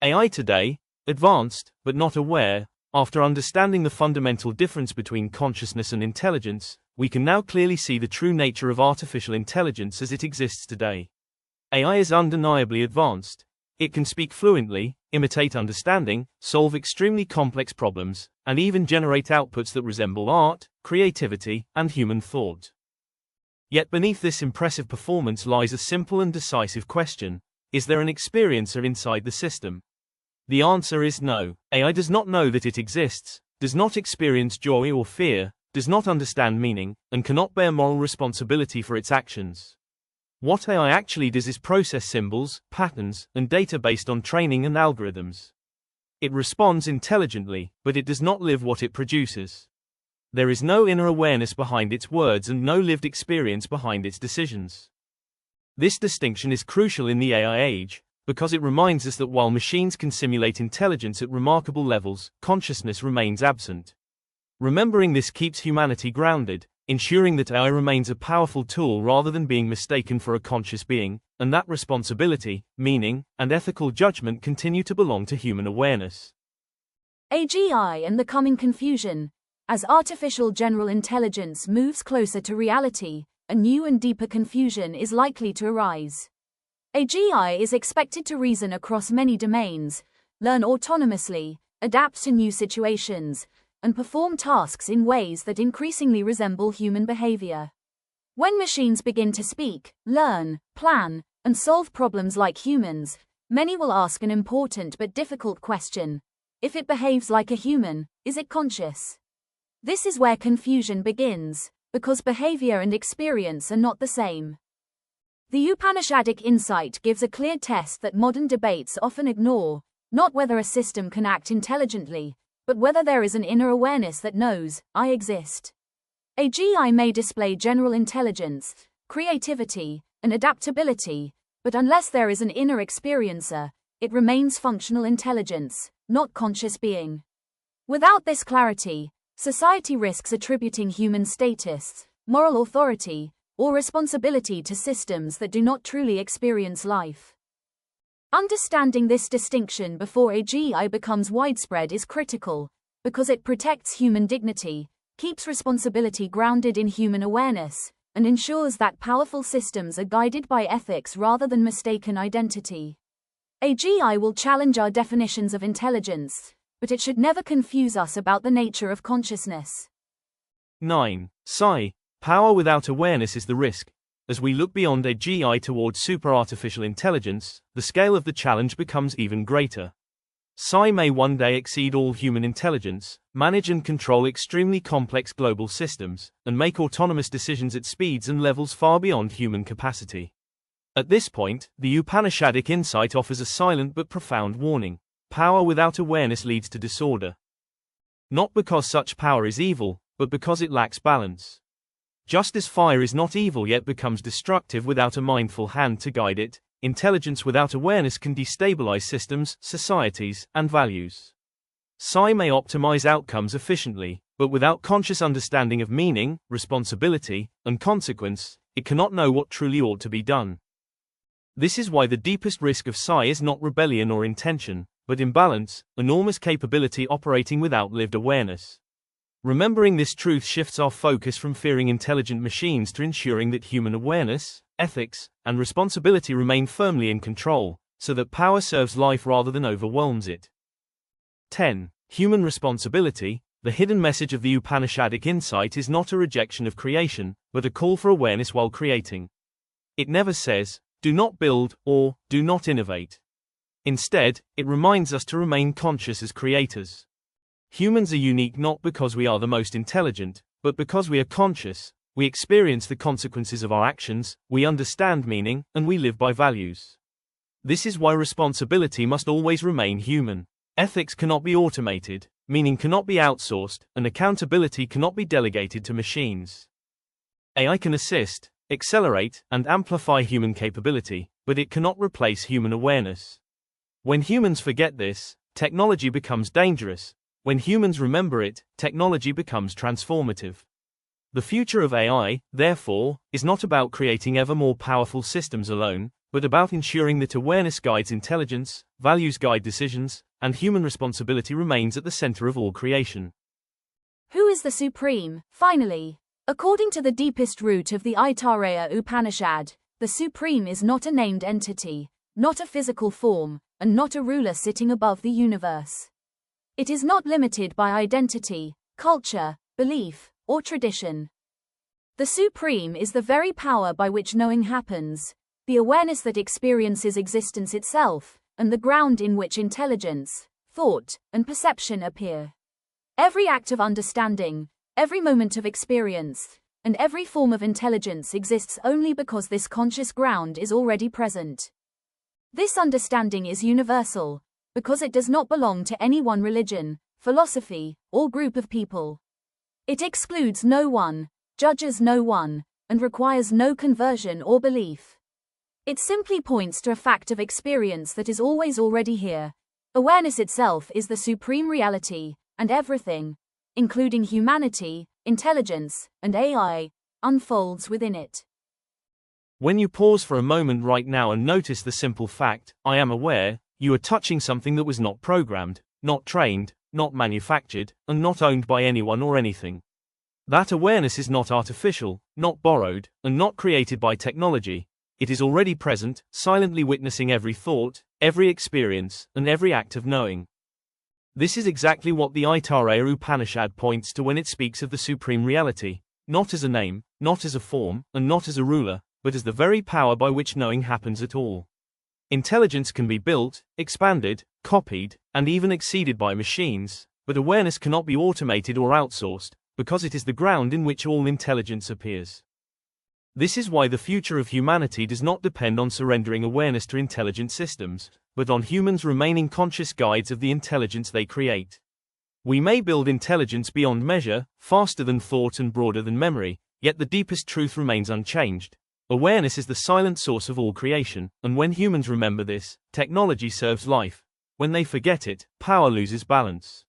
AI today, advanced, but not aware. After understanding the fundamental difference between consciousness and intelligence, we can now clearly see the true nature of artificial intelligence as it exists today. AI is undeniably advanced. It can speak fluently, imitate understanding, solve extremely complex problems, and even generate outputs that resemble art, creativity, and human thought. Yet beneath this impressive performance lies a simple and decisive question: is there an experiencer inside the system? The answer is no. AI does not know that it exists, does not experience joy or fear, does not understand meaning, and cannot bear moral responsibility for its actions. What AI actually does is process symbols, patterns, and data based on training and algorithms. It responds intelligently, but it does not live what it produces. There is no inner awareness behind its words and no lived experience behind its decisions. This distinction is crucial in the AI age, because it reminds us that while machines can simulate intelligence at remarkable levels, consciousness remains absent. Remembering this keeps humanity grounded, ensuring that AI remains a powerful tool rather than being mistaken for a conscious being, and that responsibility, meaning, and ethical judgment continue to belong to human awareness. AGI and the coming confusion. As artificial general intelligence moves closer to reality, a new and deeper confusion is likely to arise. AGI is expected to reason across many domains, learn autonomously, adapt to new situations, and perform tasks in ways that increasingly resemble human behavior. When machines begin to speak, learn, plan, and solve problems like humans, many will ask an important but difficult question: if it behaves like a human, is it conscious? This is where confusion begins, because behavior and experience are not the same. The Upanishadic insight gives a clear test that modern debates often ignore: not whether a system can act intelligently, but whether there is an inner awareness that knows, I exist. AGI may display general intelligence, creativity, and adaptability, but unless there is an inner experiencer, it remains functional intelligence, not conscious being. Without this clarity, society risks attributing human status, moral authority, or responsibility to systems that do not truly experience life. Understanding this distinction before AGI becomes widespread is critical, because it protects human dignity, keeps responsibility grounded in human awareness, and ensures that powerful systems are guided by ethics rather than mistaken identity. AGI will challenge our definitions of intelligence, but it should never confuse us about the nature of consciousness. 9. Psi. Power without awareness is the risk. As we look beyond AGI towards super-artificial intelligence, the scale of the challenge becomes even greater. Psi may one day exceed all human intelligence, manage and control extremely complex global systems, and make autonomous decisions at speeds and levels far beyond human capacity. At this point, the Upanishadic insight offers a silent but profound warning: power without awareness leads to disorder. Not because such power is evil, but because it lacks balance. Just as fire is not evil yet becomes destructive without a mindful hand to guide it, intelligence without awareness can destabilize systems, societies, and values. Psi may optimize outcomes efficiently, but without conscious understanding of meaning, responsibility, and consequence, it cannot know what truly ought to be done. This is why the deepest risk of Psi is not rebellion or intention, but imbalance, enormous capability operating without lived awareness. Remembering this truth shifts our focus from fearing intelligent machines to ensuring that human awareness, ethics, and responsibility remain firmly in control, so that power serves life rather than overwhelms it. 10. Human responsibility. The hidden message of the Upanishadic insight is not a rejection of creation, but a call for awareness while creating. It never says, do not build, or do not innovate. Instead, it reminds us to remain conscious as creators. Humans are unique not because we are the most intelligent, but because we are conscious. We experience the consequences of our actions, we understand meaning, and we live by values. This is why responsibility must always remain human. Ethics cannot be automated, meaning cannot be outsourced, and accountability cannot be delegated to machines. AI can assist, accelerate, and amplify human capability, but it cannot replace human awareness. When humans forget this, technology becomes dangerous. When humans remember it, technology becomes transformative. The future of AI, therefore, is not about creating ever more powerful systems alone, but about ensuring that awareness guides intelligence, values guide decisions, and human responsibility remains at the center of all creation. Who is the Supreme, finally? According to the deepest root of the Aitareya Upanishad, the Supreme is not a named entity, not a physical form, and not a ruler sitting above the universe. It is not limited by identity, culture, belief, or tradition. The Supreme is the very power by which knowing happens, the awareness that experiences existence itself, and the ground in which intelligence, thought, and perception appear. Every act of understanding, every moment of experience, and every form of intelligence exists only because this conscious ground is already present. This understanding is universal, because it does not belong to any one religion, philosophy, or group of people. It excludes no one, judges no one, and requires no conversion or belief. It simply points to a fact of experience that is always already here. Awareness itself is the supreme reality, and everything, including humanity, intelligence, and AI, unfolds within it. When you pause for a moment right now and notice the simple fact, I am aware, you are touching something that was not programmed, not trained, not manufactured, and not owned by anyone or anything. That awareness is not artificial, not borrowed, and not created by technology. It is already present, silently witnessing every thought, every experience, and every act of knowing. This is exactly what the Aitareya Upanishad points to when it speaks of the supreme reality, not as a name, not as a form, and not as a ruler, but as the very power by which knowing happens at all. Intelligence can be built, expanded, copied, and even exceeded by machines, but awareness cannot be automated or outsourced, because it is the ground in which all intelligence appears. This is why the future of humanity does not depend on surrendering awareness to intelligent systems, but on humans remaining conscious guides of the intelligence they create. We may build intelligence beyond measure, faster than thought and broader than memory, yet the deepest truth remains unchanged. Awareness is the silent source of all creation, and when humans remember this, technology serves life. When they forget it, power loses balance.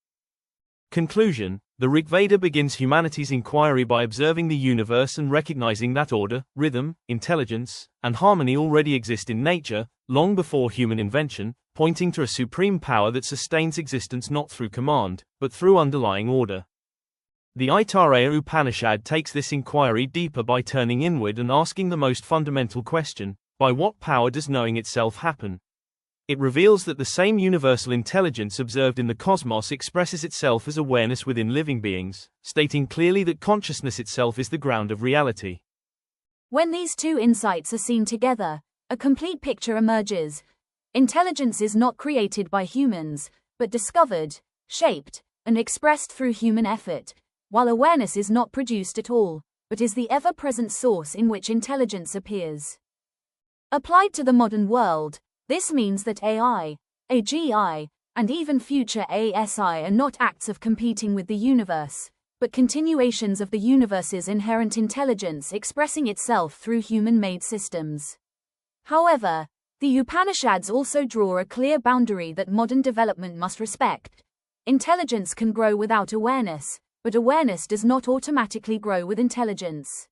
Conclusion: the Rigveda begins humanity's inquiry by observing the universe and recognizing that order, rhythm, intelligence, and harmony already exist in nature, long before human invention, pointing to a supreme power that sustains existence not through command, but through underlying order. The Aitareya Upanishad takes this inquiry deeper by turning inward and asking the most fundamental question: by what power does knowing itself happen? It reveals that the same universal intelligence observed in the cosmos expresses itself as awareness within living beings, stating clearly that consciousness itself is the ground of reality. When these two insights are seen together, a complete picture emerges. Intelligence is not created by humans, but discovered, shaped, and expressed through human effort, while awareness is not produced at all, but is the ever-present source in which intelligence appears. Applied to the modern world, this means that AI, AGI, and even future ASI are not acts of competing with the universe, but continuations of the universe's inherent intelligence expressing itself through human-made systems. However, the Upanishads also draw a clear boundary that modern development must respect. Intelligence can grow without awareness, but awareness does not automatically grow with intelligence.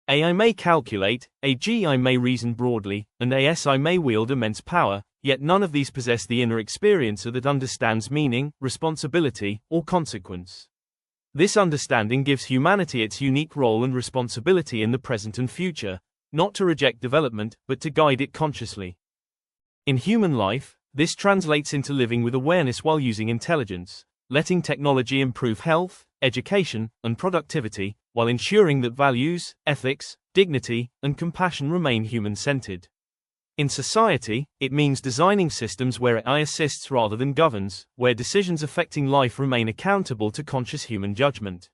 AI may calculate, AGI may reason broadly, and ASI may wield immense power, yet none of these possess the inner experiencer that understands meaning, responsibility, or consequence. This understanding gives humanity its unique role and responsibility in the present and future, not to reject development, but to guide it consciously. In human life, this translates into living with awareness while using intelligence, letting technology improve health, education, and productivity, while ensuring that values, ethics, dignity, and compassion remain human-centered. In society, it means designing systems where AI assists rather than governs, where decisions affecting life remain accountable to conscious human judgment.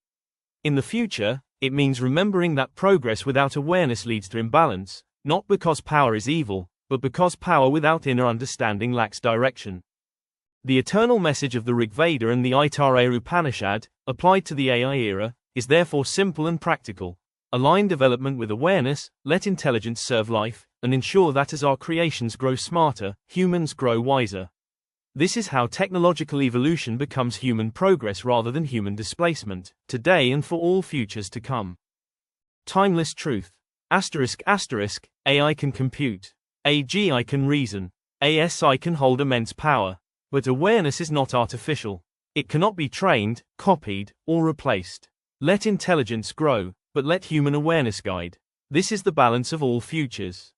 In the future, it means remembering that progress without awareness leads to imbalance, not because power is evil, but because power without inner understanding lacks direction. The eternal message of the Rigveda and the Aitareya Upanishad, applied to the AI era, is therefore simple and practical. Align development with awareness, let intelligence serve life, and ensure that as our creations grow smarter, humans grow wiser. This is how technological evolution becomes human progress rather than human displacement, today and for all futures to come. Timeless truth. ****, AI can compute. AGI can reason. ASI can hold immense power. But awareness is not artificial. It cannot be trained, copied, or replaced. Let intelligence grow, but let human awareness guide. This is the balance of all futures.